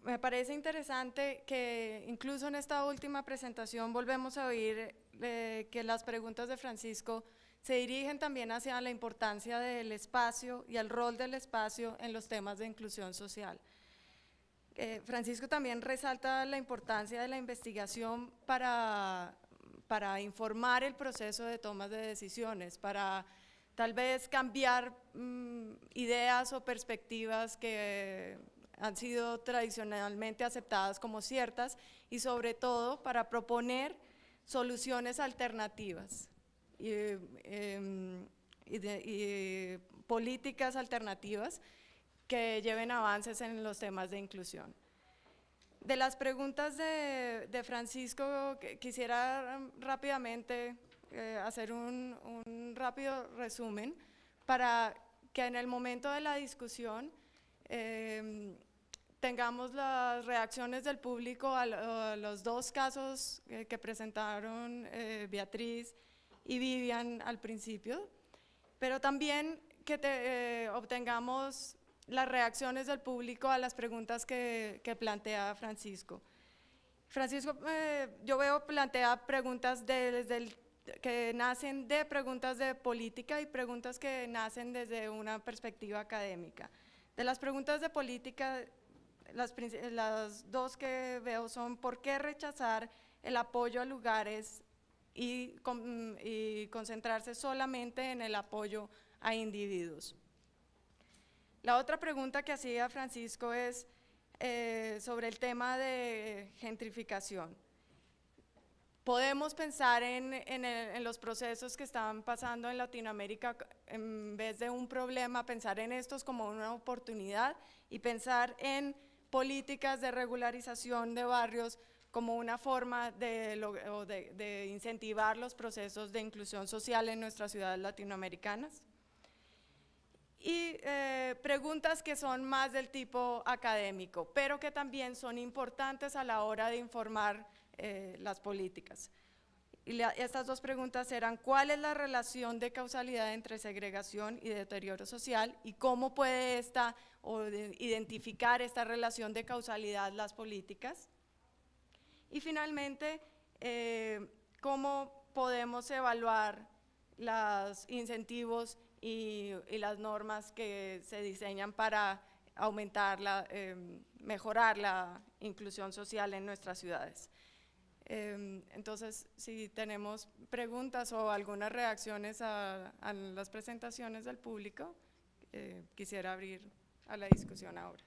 me parece interesante que incluso en esta última presentación volvemos a oír que las preguntas de Francisco se dirigen también hacia la importancia del espacio y el rol del espacio en los temas de inclusión social. Francisco también resalta la importancia de la investigación para informar el proceso de tomas de decisiones, para tal vez cambiar ideas o perspectivas que han sido tradicionalmente aceptadas como ciertas y sobre todo para proponer soluciones alternativas y políticas alternativas que lleven avances en los temas de inclusión. De las preguntas de Francisco, quisiera rápidamente hacer un rápido resumen para que en el momento de la discusión tengamos las reacciones del público a los dos casos que presentaron Beatriz y Vivian al principio, pero también que obtengamos las reacciones del público a las preguntas que plantea Francisco. Francisco, yo veo plantea preguntas que nacen de preguntas de política y preguntas que nacen desde una perspectiva académica. De las preguntas de política, las dos que veo son ¿por qué rechazar el apoyo a lugares y concentrarse solamente en el apoyo a individuos? La otra pregunta que hacía Francisco es sobre el tema de gentrificación. Podemos pensar en los procesos que están pasando en Latinoamérica, en vez de un problema, pensar en estos como una oportunidad y pensar en políticas de regularización de barrios como una forma de incentivar los procesos de inclusión social en nuestras ciudades latinoamericanas. Y preguntas que son más del tipo académico, pero que también son importantes a la hora de informar las políticas. Y estas dos preguntas eran: ¿cuál es la relación de causalidad entre segregación y deterioro social? Y cómo puede identificar esta relación de causalidad las políticas. Y finalmente, ¿cómo podemos evaluar los incentivos y las normas que se diseñan para aumentar, mejorar la inclusión social en nuestras ciudades? Entonces, si tenemos preguntas o algunas reacciones a las presentaciones del público, quisiera abrir a la discusión ahora.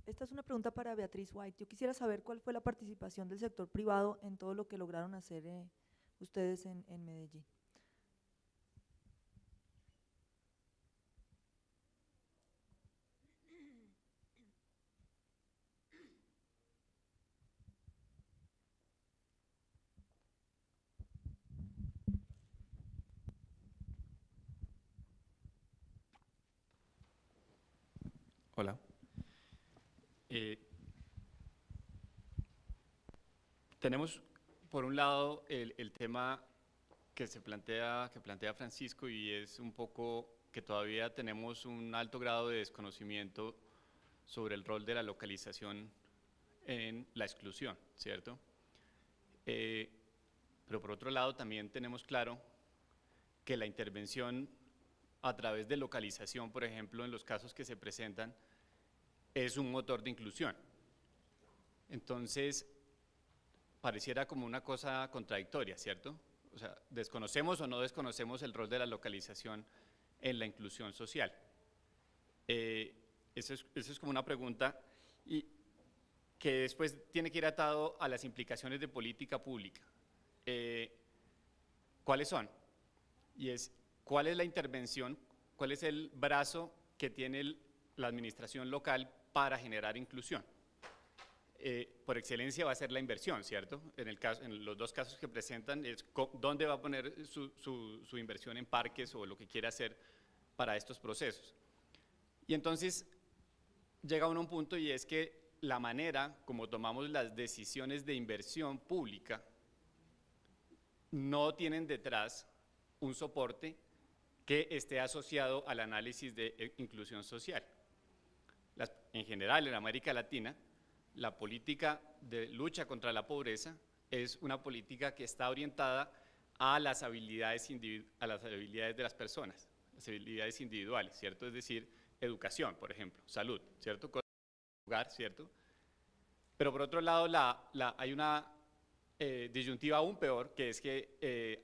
Esta es una pregunta para Beatriz White. Yo quisiera saber cuál fue la participación del sector privado en todo lo que lograron hacer ustedes en Medellín. Hola. Tenemos por un lado el tema que plantea Francisco, y es un poco que todavía tenemos un alto grado de desconocimiento sobre el rol de la localización en la exclusión, ¿cierto? Pero por otro lado también tenemos claro que la intervención a través de localización, por ejemplo, en los casos que se presentan, es un motor de inclusión. Entonces, pareciera como una cosa contradictoria, ¿cierto? O sea, ¿desconocemos o no desconocemos el rol de la localización en la inclusión social? Eso es como una pregunta y que después tiene que ir atado a las implicaciones de política pública. ¿Cuáles son? Y es, ¿cuál es la intervención, cuál es el brazo que tiene la administración local para generar inclusión? Por excelencia va a ser la inversión, ¿cierto? En los dos casos que presentan, es dónde va a poner su inversión en parques o lo que quiera hacer para estos procesos. Y entonces llega uno a un punto, y es que la manera como tomamos las decisiones de inversión pública no tienen detrás un soporte que esté asociado al análisis de inclusión social. En general, en América Latina, la política de lucha contra la pobreza es una política que está orientada a las habilidades de las personas, las habilidades individuales, ¿cierto? Es decir, educación, por ejemplo, salud, ¿cierto? Hogar, ¿cierto? Pero por otro lado, hay una disyuntiva aún peor, que es que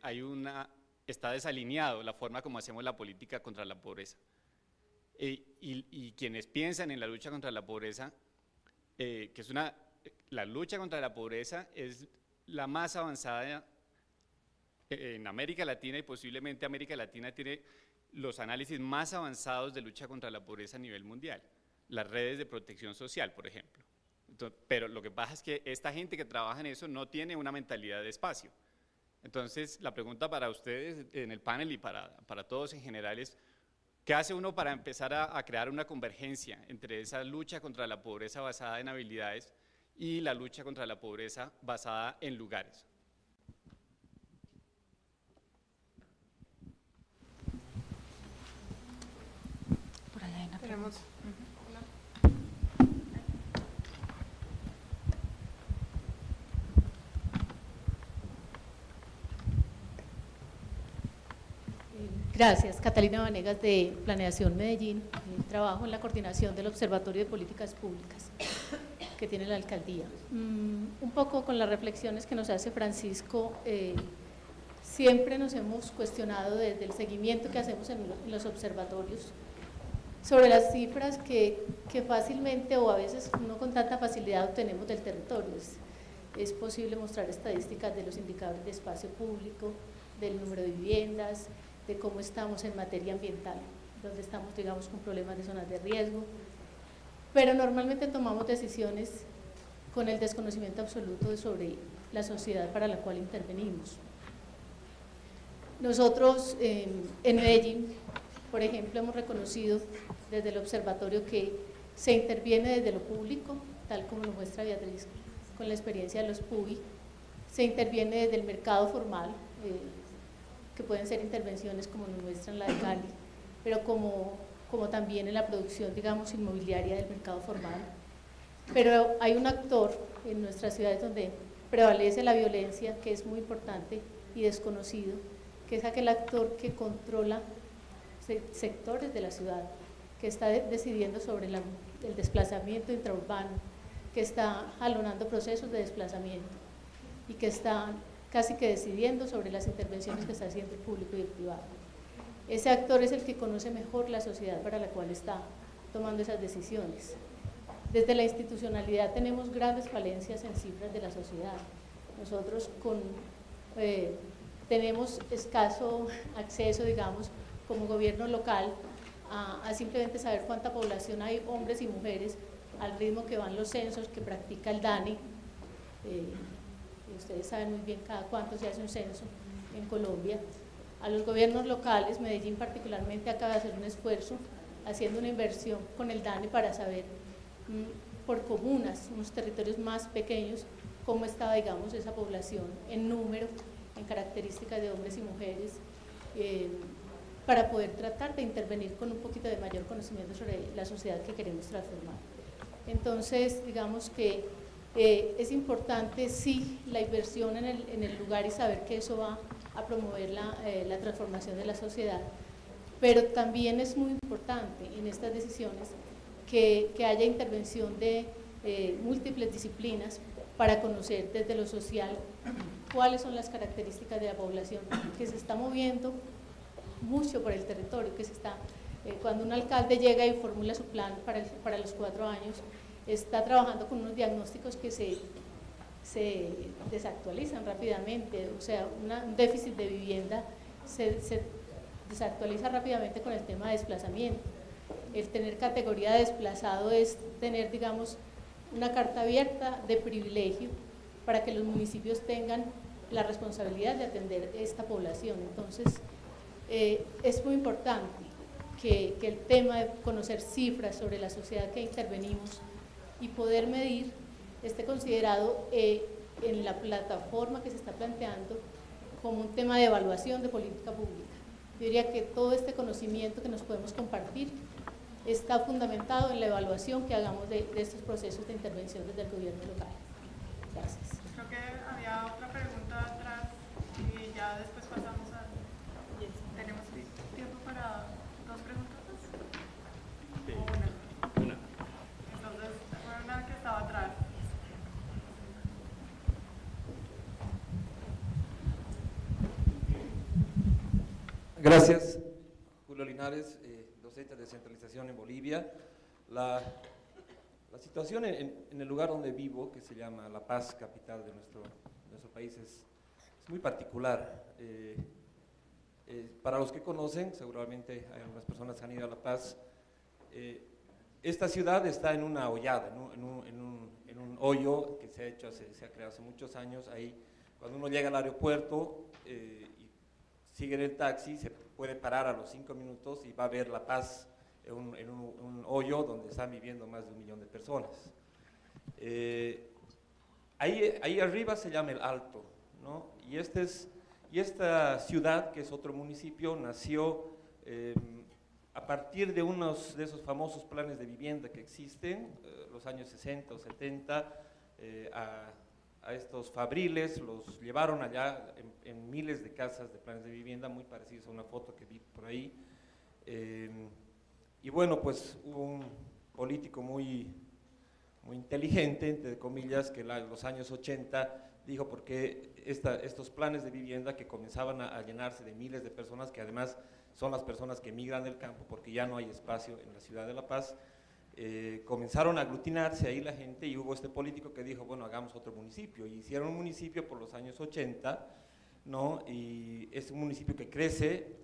está desalineado la forma como hacemos la política contra la pobreza. Y quienes piensan en la lucha contra la pobreza, la lucha contra la pobreza es la más avanzada en América Latina, y posiblemente América Latina tiene los análisis más avanzados de lucha contra la pobreza a nivel mundial. Las redes de protección social, por ejemplo. Pero lo que pasa es que esta gente que trabaja en eso no tiene una mentalidad de espacio. Entonces, la pregunta para ustedes en el panel y para todos en general es, ¿qué hace uno para empezar a crear una convergencia entre esa lucha contra la pobreza basada en habilidades y la lucha contra la pobreza basada en lugares? Por allá hay una Tenemos Gracias, Catalina Vanegas de Planeación Medellín. Trabajo en la coordinación del Observatorio de Políticas Públicas que tiene la alcaldía. Un poco con las reflexiones que nos hace Francisco, siempre nos hemos cuestionado desde el seguimiento que hacemos en los observatorios sobre las cifras que fácilmente o a veces no con tanta facilidad obtenemos del territorio. Es posible mostrar estadísticas de los indicadores de espacio público, del número de viviendas, de cómo estamos en materia ambiental, donde estamos, digamos, con problemas de zonas de riesgo, pero normalmente tomamos decisiones con el desconocimiento absoluto sobre la sociedad para la cual intervenimos. Nosotros en Medellín, por ejemplo, hemos reconocido desde el observatorio que se interviene desde lo público, tal como lo muestra Beatriz con la experiencia de los PUBI, se interviene desde el mercado formal, que pueden ser intervenciones como nos muestran la de Cali, pero como también en la producción, digamos, inmobiliaria del mercado formal. Pero hay un actor en nuestras ciudades donde prevalece la violencia, que es muy importante y desconocido, que es aquel actor que controla sectores de la ciudad, que está decidiendo sobre el desplazamiento intraurbano, que está jalonando procesos de desplazamiento y que está casi que decidiendo sobre las intervenciones que está haciendo el público y el privado. Ese actor es el que conoce mejor la sociedad para la cual está tomando esas decisiones. Desde la institucionalidad tenemos grandes falencias en cifras de la sociedad. Nosotros tenemos escaso acceso, digamos, como gobierno local, a simplemente saber cuánta población hay, hombres y mujeres, al ritmo que van los censos que practica el DANE. Ustedes saben muy bien cada cuánto se hace un censo en Colombia. A los gobiernos locales, Medellín particularmente acaba de hacer un esfuerzo haciendo una inversión con el DANE para saber por comunas, unos territorios más pequeños, cómo estaba, digamos, esa población en número, en características de hombres y mujeres, para poder tratar de intervenir con un poquito de mayor conocimiento sobre la sociedad que queremos transformar. Entonces, digamos que es importante, sí, la inversión en el lugar y saber que eso va a promover la transformación de la sociedad, pero también es muy importante en estas decisiones que haya intervención de múltiples disciplinas para conocer desde lo social cuáles son las características de la población que se está moviendo mucho por el territorio, que se está, cuando un alcalde llega y formula su plan para los 4 años, está trabajando con unos diagnósticos que se desactualizan rápidamente, o sea, un déficit de vivienda se desactualiza rápidamente con el tema de desplazamiento. El tener categoría de desplazado es tener, digamos, una carta abierta de privilegio para que los municipios tengan la responsabilidad de atender esta población. Entonces, es muy importante que el tema de conocer cifras sobre la sociedad que intervenimos y poder medir esté considerado en la plataforma que se está planteando como un tema de evaluación de política pública. Yo diría que todo este conocimiento que nos podemos compartir está fundamentado en la evaluación que hagamos de estos procesos de intervención desde el gobierno local. Gracias. Creo que había otra pregunta atrás y ya después pasamos a... ¿Tenemos tiempo para dos preguntas? Sí. ¿O una? Entonces, fue una que estaba atrás. Gracias, Julio Linares, docente de descentralización en Bolivia. La situación en el lugar donde vivo, que se llama La Paz, capital de nuestro país, es muy particular. Para los que conocen, seguramente hay algunas personas que han ido a La Paz, esta ciudad está en una hollada, en un hoyo que se ha creado hace muchos años. Ahí, cuando uno llega al aeropuerto, sigue en el taxi, se puede parar a los 5 minutos y va a ver La Paz en un hoyo donde están viviendo más de 1 millón de personas. Ahí arriba se llama El Alto, ¿no? Y esta ciudad, que es otro municipio, nació a partir de de esos famosos planes de vivienda que existen, los años 60 o 70, a estos fabriles, los llevaron allá en miles de casas de planes de vivienda, muy parecidos a una foto que vi por ahí. Y bueno, pues hubo un político muy inteligente, entre comillas, que en los años 80 dijo porque estos planes de vivienda que comenzaban a llenarse de miles de personas, que además son las personas que emigran del campo porque ya no hay espacio en la ciudad de La Paz, comenzaron a aglutinarse ahí la gente y hubo este político que dijo, bueno, hagamos otro municipio, y hicieron un municipio por los años 80, ¿no? Y es un municipio que crece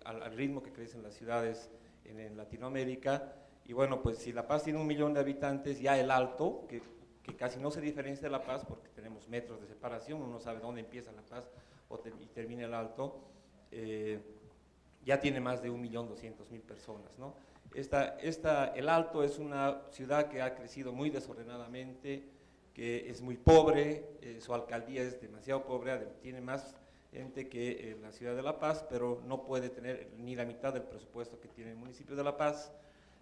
al ritmo que crecen las ciudades en Latinoamérica, y bueno, pues si La Paz tiene 1 millón de habitantes, ya El Alto, que casi no se diferencia de La Paz porque tenemos metros de separación, uno sabe dónde empieza La Paz y termina El Alto, ya tiene más de 1.200.000 personas, ¿no? El Alto es una ciudad que ha crecido muy desordenadamente, que es muy pobre, su alcaldía es demasiado pobre, tiene más gente que la ciudad de La Paz, pero no puede tener ni la mitad del presupuesto que tiene el municipio de La Paz.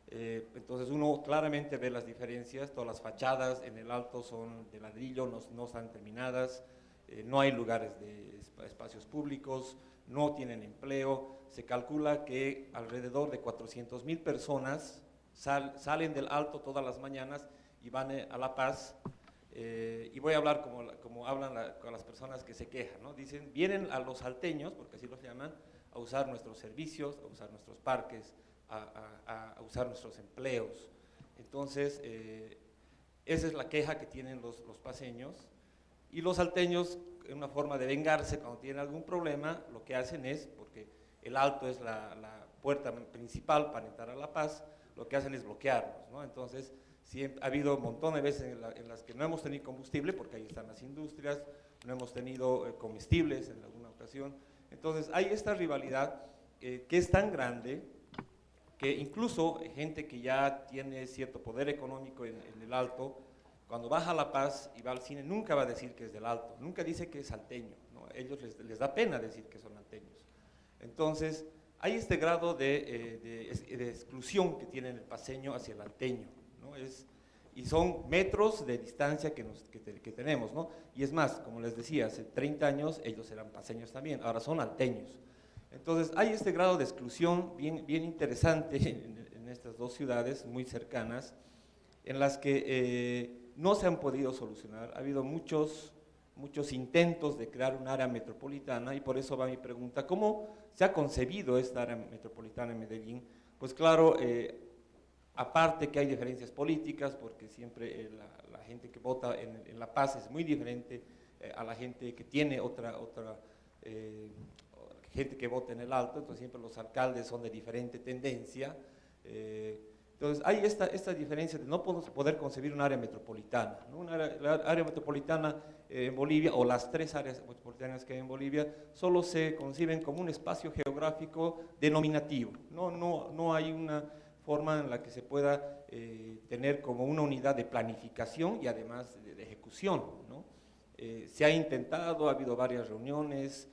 Entonces uno claramente ve las diferencias. Todas las fachadas en El Alto son de ladrillo, no están terminadas, no hay lugares de espacios públicos, no tienen empleo. Se calcula que alrededor de 400.000 personas salen del Alto todas las mañanas y van a La Paz, y voy a hablar como hablan con las personas que se quejan, ¿no? Dicen, vienen a los salteños, porque así los llaman, a usar nuestros servicios, a usar nuestros parques, a usar nuestros empleos. Entonces, esa es la queja que tienen los paceños, y los salteños, en una forma de vengarse cuando tienen algún problema, lo que hacen es, porque El Alto es la puerta principal para entrar a La Paz, lo que hacen es bloquearnos, ¿no? Entonces, ha habido un montón de veces en las que no hemos tenido combustible, porque ahí están las industrias, no hemos tenido comestibles en alguna ocasión. Entonces, hay esta rivalidad que es tan grande que incluso gente que ya tiene cierto poder económico en El Alto, cuando baja a La Paz y va al cine, nunca va a decir que es del Alto, nunca dice que es salteño, ¿no? A ellos les da pena decir que son alteños. Entonces, hay este grado de exclusión que tiene el paceño hacia el alteño, ¿no? Y son metros de distancia que tenemos, ¿no? Y es más, como les decía, hace 30 años ellos eran paceños también, ahora son alteños. Entonces, hay este grado de exclusión bien interesante en estas dos ciudades muy cercanas, en las que no se han podido solucionar. Ha habido muchos intentos de crear un área metropolitana, y por eso va mi pregunta: ¿cómo se ha concebido esta área metropolitana en Medellín? Pues claro, aparte que hay diferencias políticas, porque siempre la gente que vota en La Paz es muy diferente a la gente que tiene otra gente que vota en El Alto, entonces siempre los alcaldes son de diferente tendencia. Entonces hay esta diferencia de no poder concebir un área metropolitana, ¿no? La área metropolitana en Bolivia, o las 3 áreas metropolitanas que hay en Bolivia, solo se conciben como un espacio geográfico denominativo, no hay una forma en la que se pueda tener como una unidad de planificación y además de ejecución, ¿no? Se ha intentado, ha habido varias reuniones,